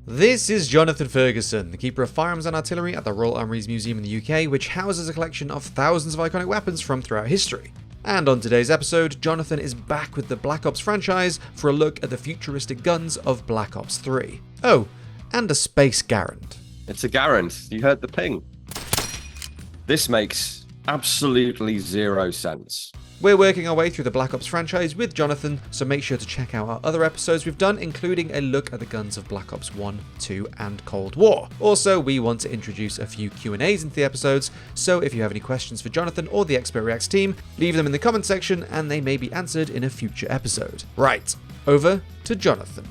This is Jonathan Ferguson, the Keeper of Firearms and Artillery at the Royal Armouries Museum in the UK, which houses a collection of thousands of iconic weapons from throughout history. And on today's episode, Jonathan is back with the Black Ops franchise for a look at the futuristic guns of Black Ops 3. Oh, and a space Garand. It's a Garand. You heard the ping. This makes absolutely zero sense. We're working our way through the Black Ops franchise with Jonathan, so make sure to check out our other episodes we've done, including a look at the guns of Black Ops 1, 2, and Cold War. Also, we want to introduce a few Q&As into the episodes, so if you have any questions for Jonathan or the Expert Reacts team, leave them in the comment section and they may be answered in a future episode. Right, over to Jonathan.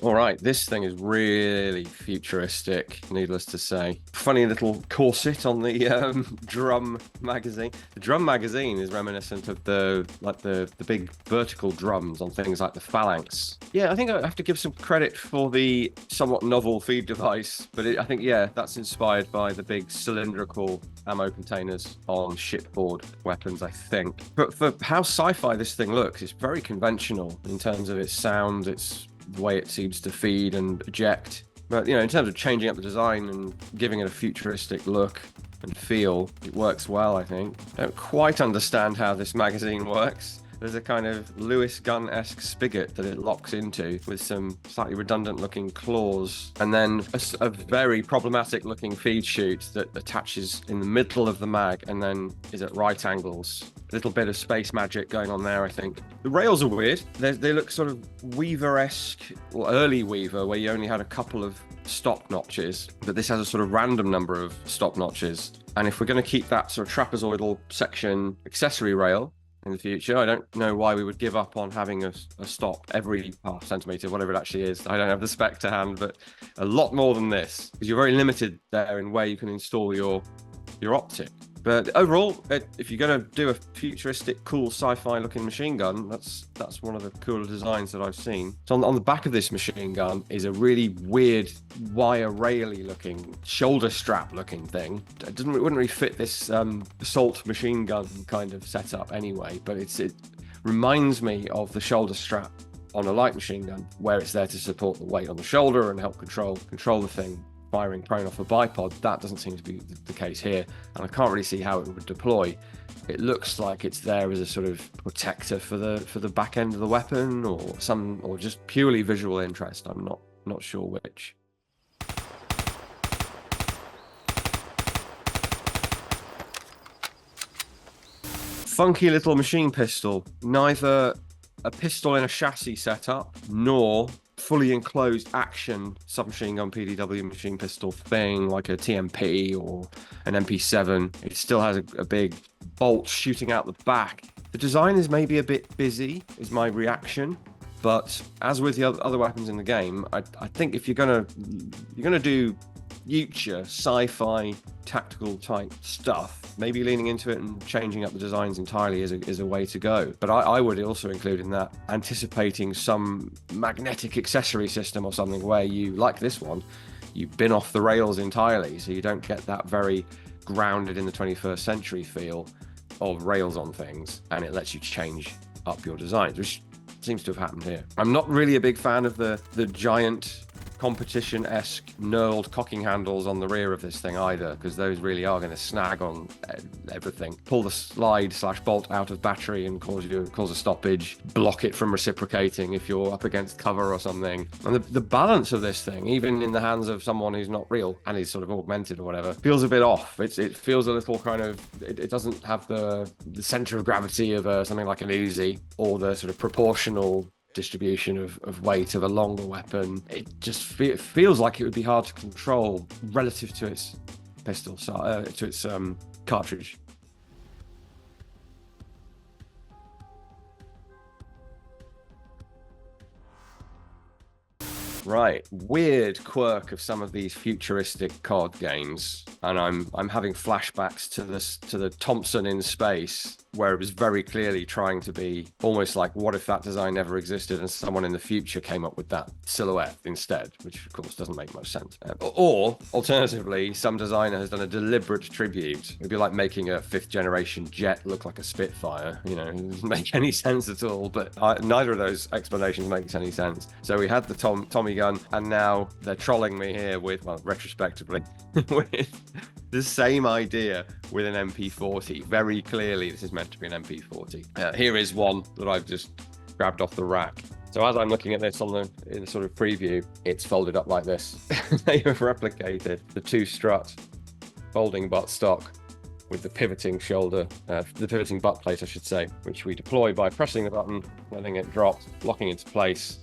All right, this thing is really futuristic, needless to say. Funny little corset on the drum magazine. The drum magazine is reminiscent of the big vertical drums on things like the Phalanx. Yeah, I think I have to give some credit for the somewhat novel feed device, but I think, yeah, that's inspired by the big cylindrical ammo containers on shipboard weapons, I think. But for how sci-fi this thing looks, it's very conventional in terms of its sound, the way it seems to feed and eject. But, in terms of changing up the design and giving it a futuristic look and feel, it works well, I think. I don't quite understand how this magazine works. There's a kind of Lewis gun-esque spigot that it locks into with some slightly redundant looking claws, and then a very problematic looking feed chute that attaches in the middle of the mag and then is at right angles. A little bit of space magic going on there, I think. The rails are weird. They look sort of Weaver-esque, or early Weaver, where you only had a couple of stop notches, but this has a sort of random number of stop notches. And if we're going to keep that sort of trapezoidal section accessory rail in the future, I don't know why we would give up on having a stop every half centimetre, whatever it actually is. I don't have the spec to hand, but a lot more than this, because you're very limited there in where you can install your optic. But overall, if you're going to do a futuristic, cool sci-fi looking machine gun, that's one of the cooler designs that I've seen. So on the back of this machine gun is a really weird wire raily looking, shoulder strap looking thing. It wouldn't really fit this assault machine gun kind of setup anyway, but it reminds me of the shoulder strap on a light machine gun, where it's there to support the weight on the shoulder and help control the thing firing prone off a bipod. That doesn't seem to be the case here, and I can't really see how it would deploy. It looks like it's there as a sort of protector for the back end of the weapon, or just purely visual interest. I'm not sure which. Funky little machine pistol, neither a pistol in a chassis setup nor fully enclosed action submachine gun PDW machine pistol thing like a TMP or an MP7. It still has a big bolt shooting out the back. The design is maybe a bit busy, is my reaction. But as with the other weapons in the game, I think if you're gonna do future sci-fi tactical type stuff, maybe leaning into it and changing up the designs entirely is a way to go. But I would also include in that anticipating some magnetic accessory system or something where you, like this one, you bin off the rails entirely, so you don't get that very grounded in the 21st century feel of rails on things, and it lets you change up your designs, which seems to have happened here. I'm not really a big fan of the giant competition-esque knurled cocking handles on the rear of this thing either, because those really are going to snag on everything. Pull the slide/bolt out of battery and cause a stoppage, block it from reciprocating if you're up against cover or something. And the balance of this thing, even in the hands of someone who's not real and is sort of augmented or whatever, feels a bit off. It feels a little kind of, it doesn't have the center of gravity of something like an Uzi, or the sort of proportional distribution of weight of a longer weapon. It just feels like it would be hard to control relative to its pistol, to its cartridge. Right, weird quirk of some of these futuristic COD games. and I'm having flashbacks to the Thompson in space, where it was very clearly trying to be almost like, what if that design never existed and someone in the future came up with that silhouette instead, which of course doesn't make much sense. Or alternatively, some designer has done a deliberate tribute. It'd be like making a 5th generation jet look like a Spitfire. You know, it doesn't make any sense at all, but neither of those explanations makes any sense. So we had the Tommy gun, and now they're trolling me here with, well, retrospectively, with the same idea with an MP40. Very clearly, this is meant to be an MP40. Here is one that I've just grabbed off the rack. So as I'm looking at this in the sort of preview, it's folded up like this. They have replicated the 2-strut folding butt stock with the pivoting shoulder, the pivoting butt plate, I should say, which we deploy by pressing the button, letting it drop, locking into place,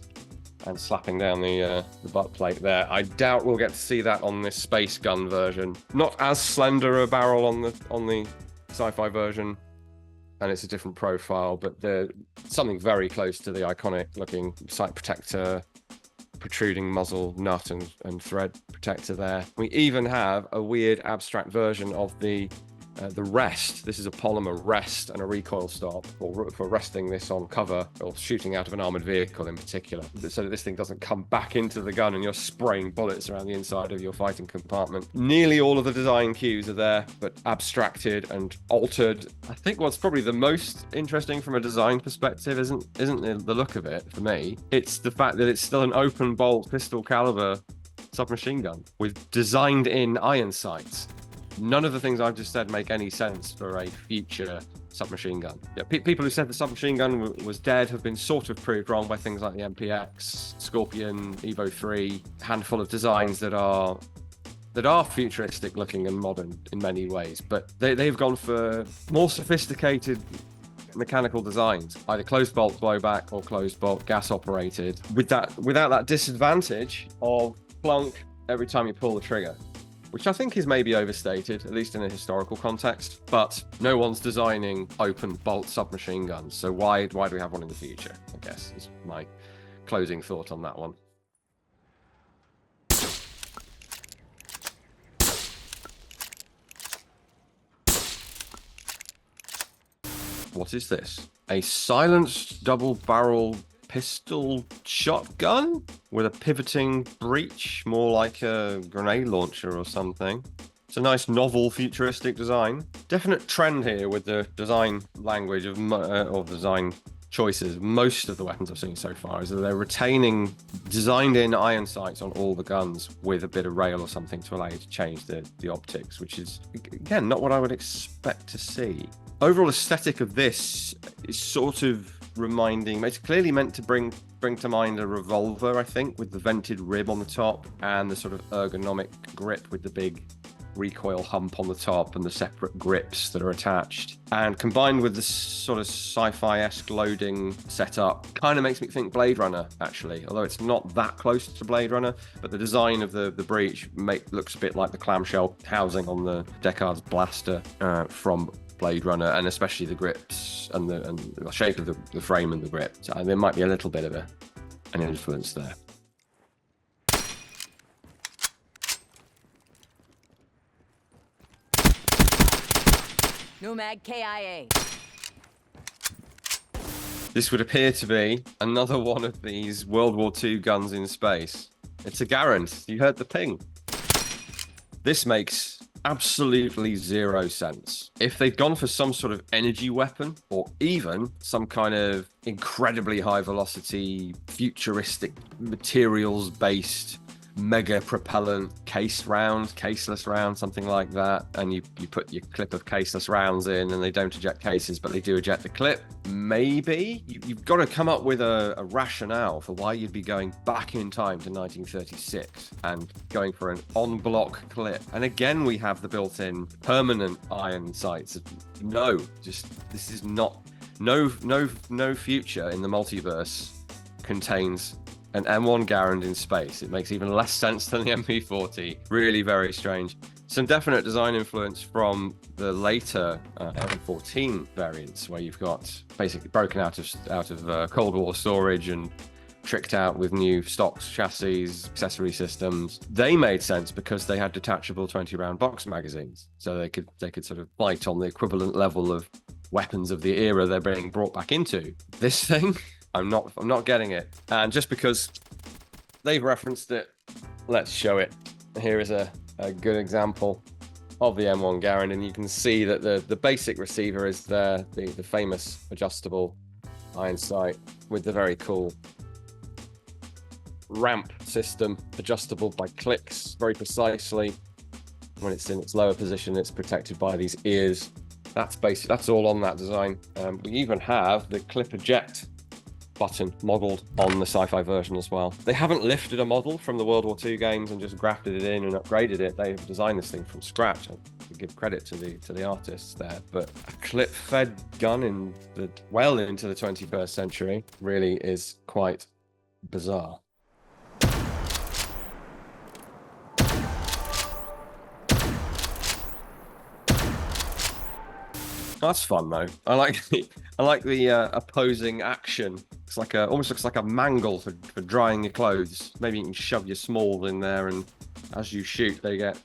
and slapping down the butt plate there. I doubt we'll get to see that on this space gun version. Not as slender a barrel on the sci-fi version, and it's a different profile, but they're something very close to the iconic looking sight protector, protruding muzzle nut and thread protector there. We even have a weird abstract version of the rest. This is a polymer rest and a recoil stop for resting this on cover or shooting out of an armored vehicle in particular, so that this thing doesn't come back into the gun and you're spraying bullets around the inside of your fighting compartment. Nearly all of the design cues are there, but abstracted and altered. I think what's probably the most interesting from a design perspective isn't the look of it for me. It's the fact that it's still an open bolt pistol caliber submachine gun with designed in iron sights. None of the things I've just said make any sense for a future submachine gun. Yeah, people who said the submachine gun was dead have been sort of proved wrong by things like the MPX, Scorpion, Evo 3, handful of designs that are futuristic looking and modern in many ways, but they've gone for more sophisticated mechanical designs, either closed bolt blowback or closed bolt gas operated, without that disadvantage of plunk every time you pull the trigger, which I think is maybe overstated, at least in a historical context. But no one's designing open bolt submachine guns, so why do we have one in the future, I guess, is my closing thought on that one. What is this? A silenced double-barrel pistol shotgun with a pivoting breech, more like a grenade launcher or something. It's a nice novel futuristic design. Definite trend here with the design language or design choices. Most of the weapons I've seen so far is that they're retaining designed in iron sights on all the guns with a bit of rail or something to allow you to change the optics, which is, again, not what I would expect to see. Overall aesthetic of this is sort of reminding, it's clearly meant to bring to mind a revolver, I think, with the vented rib on the top and the sort of ergonomic grip with the big recoil hump on the top and the separate grips that are attached. And combined with this sort of sci-fi-esque loading setup, kind of makes me think Blade Runner, actually, although it's not that close to Blade Runner, but the design of the breech looks a bit like the clamshell housing on the Deckard's blaster from Blade Runner, and especially the grips and the shape of the frame and the grip. So there might be a little bit of an influence there. Nomad KIA. This would appear to be another one of these World War II guns in space. It's a Garand. You heard the ping. This makes absolutely zero sense. If they'd gone for some sort of energy weapon, or even some kind of incredibly high velocity, futuristic materials based mega propellant caseless round, something like that, and you put your clip of caseless rounds in and they don't eject cases, but they do eject the clip, maybe you've got to come up with a rationale for why you'd be going back in time to 1936 and going for an on-block clip. And again, we have the built-in permanent iron sights. This is not no future in the multiverse contains an M1 Garand in space. It makes even less sense than the MP40. Really very strange. Some definite design influence from the later M14 variants, where you've got basically broken out of Cold War storage and tricked out with new stocks, chassis, accessory systems. They made sense because they had detachable 20-round box magazines, so they could sort of fight on the equivalent level of weapons of the era they're being brought back into. This thing, I'm not getting it. And just because they've referenced it, let's show it. Here is a good example of the M1 Garand, and you can see that the basic receiver is the famous adjustable iron sight with the very cool ramp system, adjustable by clicks very precisely. When it's in its lower position, it's protected by these ears. That's all on that design. We even have the clip eject button modeled on the sci-fi version as well. They haven't lifted a model from the World War II games and just grafted it in and upgraded it. They've designed this thing from scratch. I give credit to the artists there. But a clip-fed gun well into the 21st century really is quite bizarre. That's fun though. I like the opposing action. It's like almost looks like a mangle for drying your clothes. Maybe you can shove your small in there, and as you shoot, they get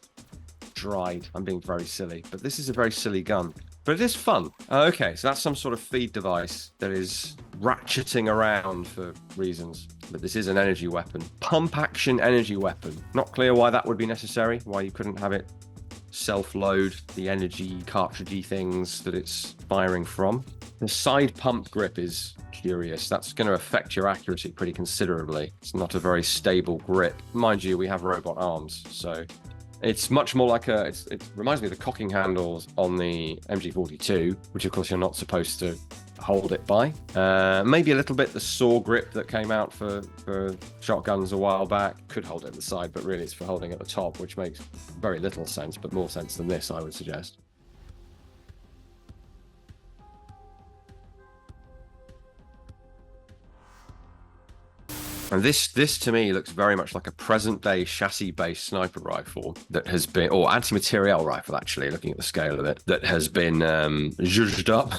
dried. I'm being very silly, but this is a very silly gun. But it is fun. Okay, so that's some sort of feed device that is ratcheting around for reasons. But this is an energy weapon. Pump action energy weapon. Not clear why that would be necessary. Why you couldn't have it self-load the energy cartridgey things that it's firing from. The side pump grip is curious. That's going to affect your accuracy pretty considerably. It's not a very stable grip. Mind you, we have robot arms, so it's much more like it reminds me of the cocking handles on the MG42, which of course you're not supposed to hold it by. Maybe a little bit the saw grip that came out for shotguns a while back. Could hold it at the side, but really it's for holding at the top, which makes very little sense, but more sense than this, I would suggest. And this to me looks very much like a present-day chassis-based sniper rifle that has been, or anti-materiel rifle actually, looking at the scale of it, that has been zhuzhed up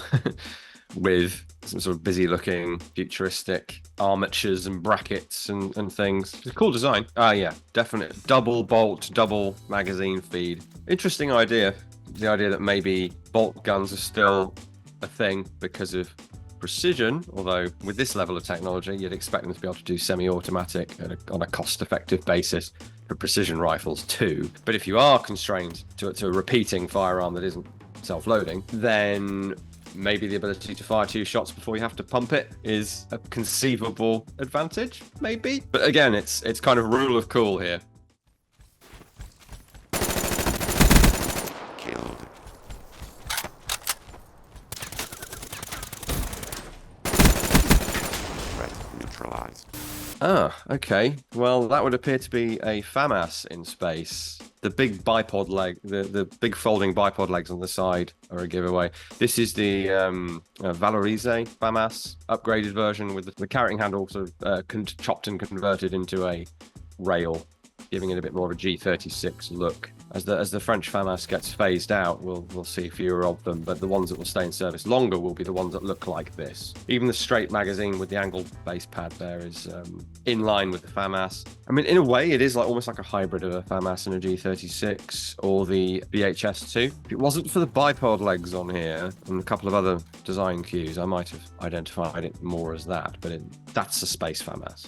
with some sort of busy-looking, futuristic armatures and brackets and things. It's a cool design. Yeah, definite double bolt, double magazine feed. Interesting idea. The idea that maybe bolt guns are still a thing because of precision, although with this level of technology, you'd expect them to be able to do semi-automatic on a cost-effective basis for precision rifles too. But if you are constrained to a repeating firearm that isn't self-loading, then maybe the ability to fire 2 shots before you have to pump it is a conceivable advantage, maybe. But again, it's kind of rule of cool here. Killed. Threat neutralized. Ah, okay. Well, that would appear to be a FAMAS in space. The big bipod leg, the big folding bipod legs on the side are a giveaway. This is the Valorize FAMAS upgraded version with the carrying handle sort of chopped and converted into a rail, giving it a bit more of a G36 look. As the French FAMAS gets phased out, we'll see fewer of them, but the ones that will stay in service longer will be the ones that look like this. Even the straight magazine with the angled base pad there is in line with the FAMAS. I mean, in a way, it is almost like a hybrid of a FAMAS and a G36 or the VHS2. If it wasn't for the bipod legs on here and a couple of other design cues, I might have identified it more as that, but that's a space FAMAS.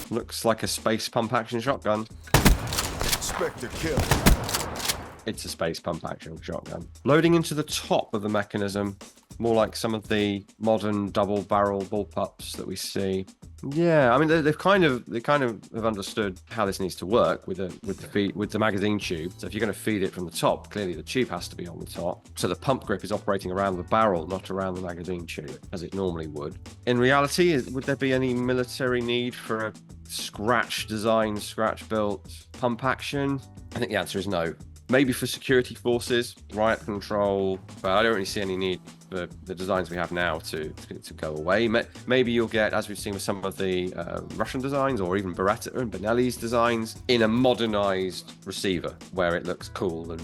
Looks like a space pump action shotgun. Expect a kill. It's a space pump action shotgun. Loading into the top of the mechanism, more like some of the modern double barrel bullpups that we see. Yeah, I mean they kind of have understood how this needs to work with the magazine tube. So if you're going to feed it from the top, clearly the tube has to be on the top. So the pump grip is operating around the barrel, not around the magazine tube, as it normally would. In reality, would there be any military need for a scratch design, scratch built pump action? I think the answer is no. Maybe for security forces, riot control, but I don't really see any need for the designs we have now to go away. Maybe you'll get, as we've seen with some of the Russian designs or even Beretta and Benelli's designs, in a modernized receiver where it looks cool and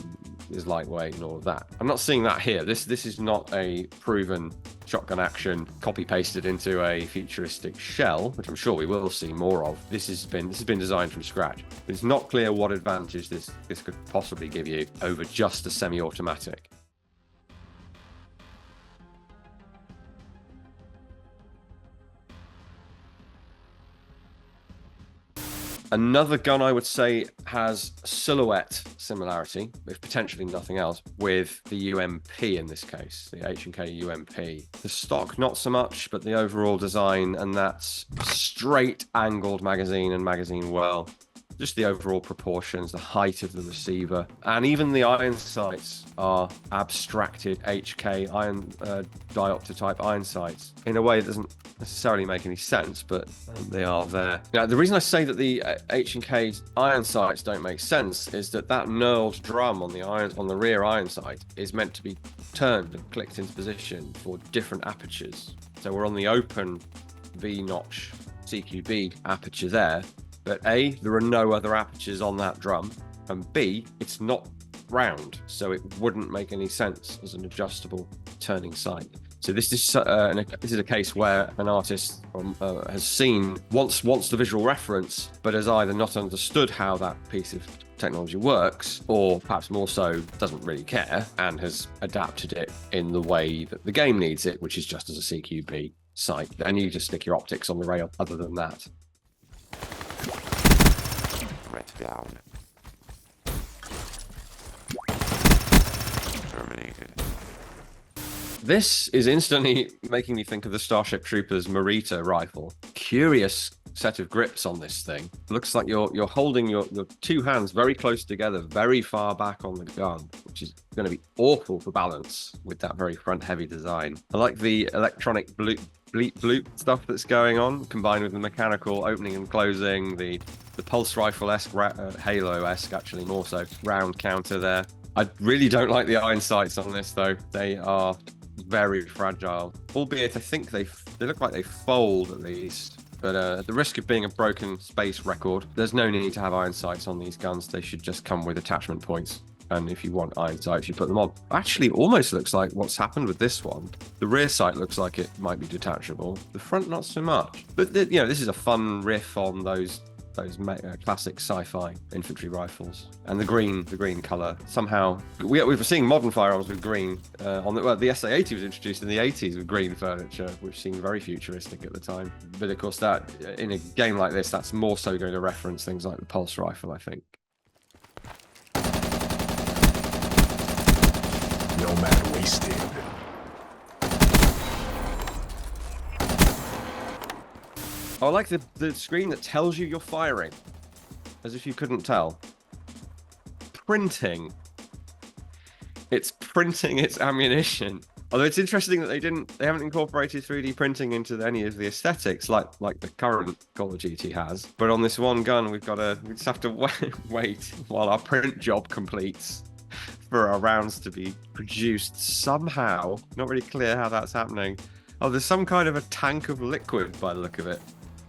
is lightweight and all of that. I'm not seeing that here. This is not a proven shotgun action copy pasted into a futuristic shell, which I'm sure we will see more of. This has been designed from scratch. It's not clear what advantage this could possibly give you over just a semi-automatic. Another gun I would say has silhouette similarity, if potentially nothing else, with the UMP in this case, the H&K UMP. The stock, not so much, but the overall design, and that's straight angled magazine and magazine well. Just the overall proportions, the height of the receiver, and even the iron sights are abstracted HK iron diopter type iron sights in a way that doesn't necessarily make any sense, but they are there. Now, the reason I say that the H&K iron sights don't make sense is that knurled drum on the rear iron sight is meant to be turned and clicked into position for different apertures. So we're on the open V-notch CQB aperture there. But A, there are no other apertures on that drum, and B, it's not round, so it wouldn't make any sense as an adjustable turning sight. So this is a case where an artist has seen wants the visual reference, but has either not understood how that piece of technology works, or perhaps more so doesn't really care and has adapted it in the way that the game needs it, which is just as a CQB sight. And you just stick your optics on the rail other than that. Threat down. Terminated. This is instantly making me think of the Starship Troopers Marita rifle. Curious set of grips on this thing. Looks like you're holding your two hands very close together, very far back on the gun, which is going to be awful for balance with that very front heavy design. I like the electronic bleep bloop stuff that's going on, combined with the mechanical opening and closing, the pulse rifle-esque, Halo-esque, actually more so, round counter there. I really don't like the iron sights on this though. They are very fragile, albeit I think they look like they fold at least. But at the risk of being a broken space record, there's no need to have iron sights on these guns. They should just come with attachment points. And if you want iron sights, you put them on. Actually, almost looks like what's happened with this one. The rear sight looks like it might be detachable. The front, not so much. But this is a fun riff on those classic sci-fi infantry rifles, and the green color. Somehow we were seeing modern firearms with green. The SA-80 was introduced in the 80s with green furniture, which seemed very futuristic at the time. But of course, that in a game like this, that's more so going to reference things like the pulse rifle, I think. Nomad wasted. I like the screen that tells you you're firing, as if you couldn't tell. Printing. It's printing its ammunition. Although it's interesting that they haven't incorporated 3D printing into any of the aesthetics like the current Call of Duty has. But on this one gun, we just have to wait while our print job completes for our rounds to be produced somehow. Not really clear how that's happening. Oh, there's some kind of a tank of liquid by the look of it,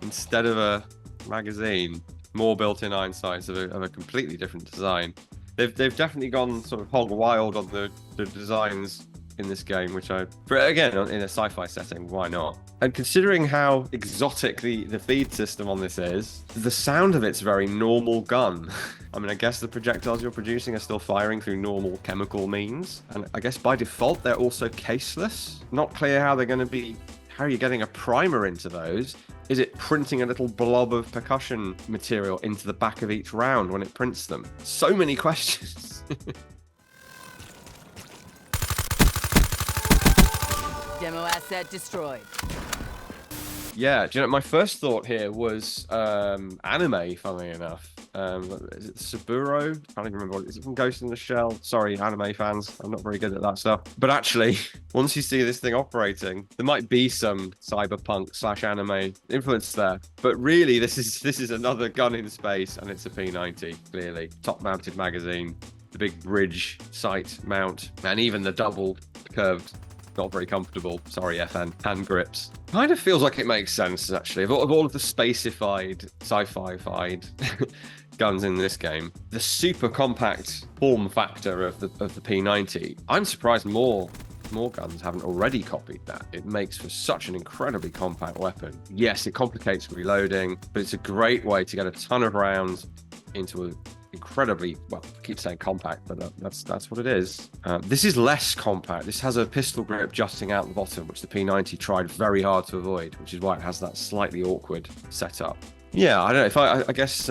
instead of a magazine. More built-in iron sights of a completely different design. They've definitely gone sort of hog wild on the designs in this game, which again, in a sci-fi setting, why not? And considering how exotic the feed system on this is, the sound of it's very normal gun. I mean, I guess the projectiles you're producing are still firing through normal chemical means, and I guess by default they're also caseless. Not clear how they're going to be. How are you getting a primer into those? Is it printing a little blob of percussion material into the back of each round when it prints them? So many questions. Demo asset destroyed. Yeah, do you know, my first thought here was anime, funnily enough. Is it Saburo? I can't even remember what it is. Is it from Ghost in the Shell? Sorry, anime fans. I'm not very good at that stuff. But actually, once you see this thing operating, there might be some cyberpunk/anime influence there. But really, this is another gun in space, and it's a P90, clearly. Top-mounted magazine, the big bridge sight mount, and even the double curved not very comfortable. Sorry, FN. Hand grips. Kind of feels like it makes sense, actually. Of all of the spacified, sci-fi-fied guns in this game, the super compact form factor of the P90, I'm surprised more guns haven't already copied that. It makes for such an incredibly compact weapon. Yes, it complicates reloading, but it's a great way to get a ton of rounds into a incredibly, well, I keep saying compact, but that's what it is. This is less compact. This has a pistol grip jutting out the bottom, which the P90 tried very hard to avoid, which is why it has that slightly awkward setup. Yeah, I don't know. I guess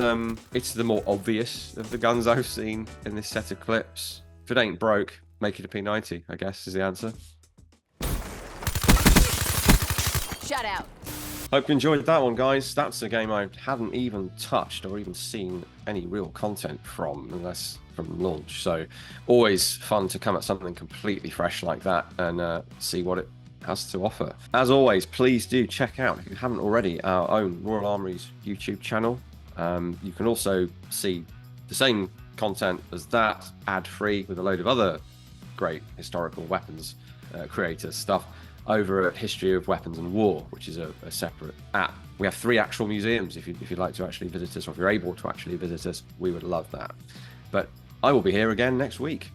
it's the more obvious of the guns I've seen in this set of clips. If it ain't broke, make it a P90, I guess, is the answer. Shut out. Hope you enjoyed that one, guys. That's a game I hadn't even touched or even seen any real content from, unless from launch. So always fun to come at something completely fresh like that and see what it has to offer. As always, please do check out, if you haven't already, our own Royal Armouries YouTube channel. You can also see the same content as that, ad-free, with a load of other great historical weapons creator stuff over at History of Weapons and War, which is a separate app. We have 3 actual museums. If you'd like to actually visit us, or if you're able to actually visit us, we would love that. But I will be here again next week.